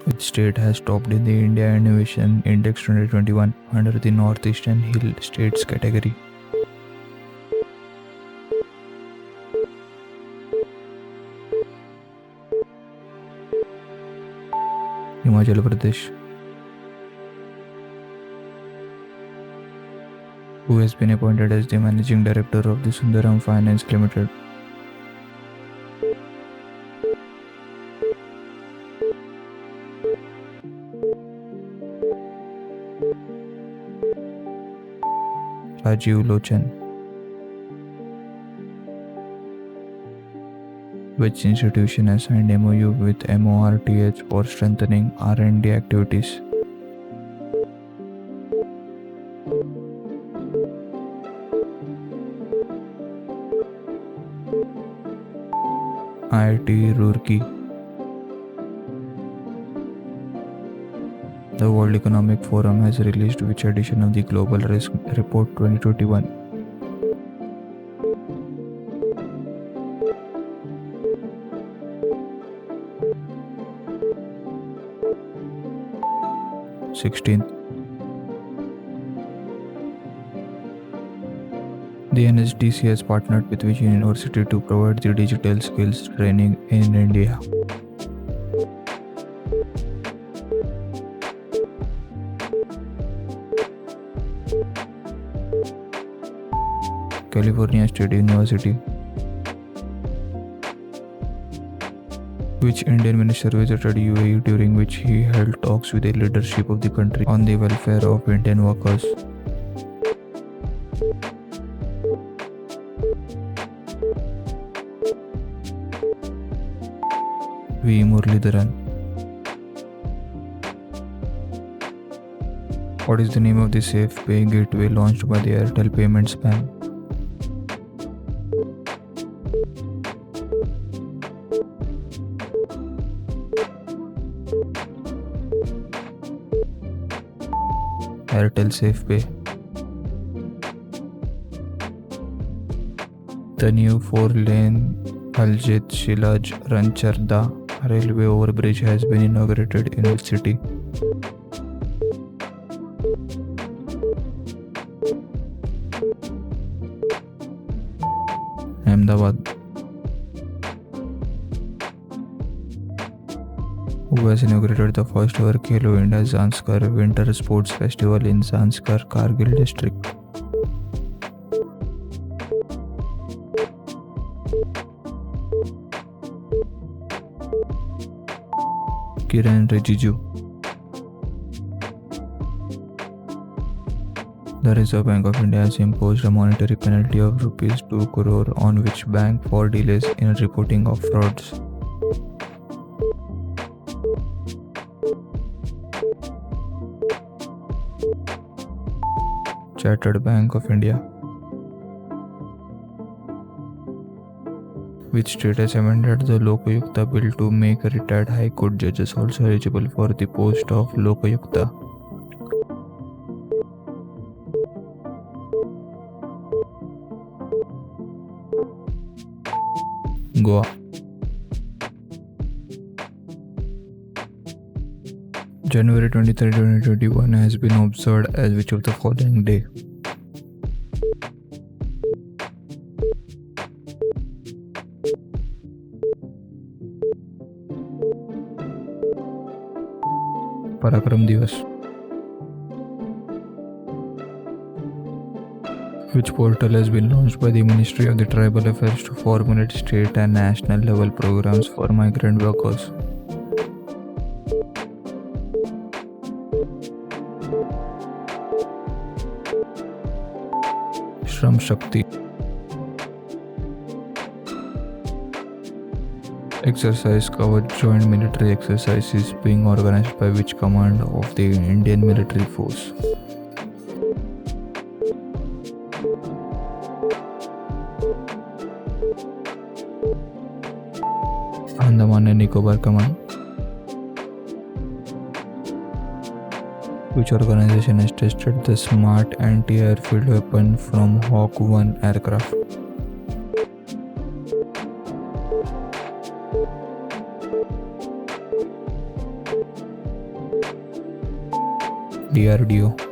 Which state has topped in the India Innovation Index 2021 under the Northeastern Hill States category? Himachal Pradesh. Who has been appointed as the Managing Director of the Sundaram Finance Limited? Rajiv Lochan. Which institution has signed MOU with MORTH for strengthening R&D activities? IIT Roorkee. The World Economic Forum has released which edition of the Global Risk Report 2021? Sixteenth. The NSDC has partnered with which university to provide the digital skills training in India? California State University. Which Indian minister visited UAE during which he held talks with the leadership of the country on the welfare of Indian workers? V. Muralidharan. What is the name of the Safe Pay gateway launched by the Airtel Payments Bank? Airtel Safe Pay. The new 4-lane Aljit Shilaj Rancharda railway overbridge has been inaugurated in which city? Ahmedabad. Who has inaugurated the first ever Khelo India Zanskar Winter Sports Festival in Zanskar, Kargil district? Kiren Rijiju. The Reserve Bank of India has imposed a monetary penalty of rupees 2 crore on which bank for delays in reporting of frauds? Chartered Bank of India. Which state has amended the Lokayukta bill to make retired High Court judges also eligible for the post of Lokayukta? Goa. January 23, 2021 has been observed as which of the following day? Parakram Divas. Which portal has been launched by the Ministry of the Tribal Affairs to formulate state and national level programs for migrant workers? Shram Shakti. Exercise Kavach joint military exercise is being organized by which command of the Indian military force? Andaman and Nicobar Command. Which organization has tested the smart anti-airfield weapon from Hawk 1 aircraft? DRDO.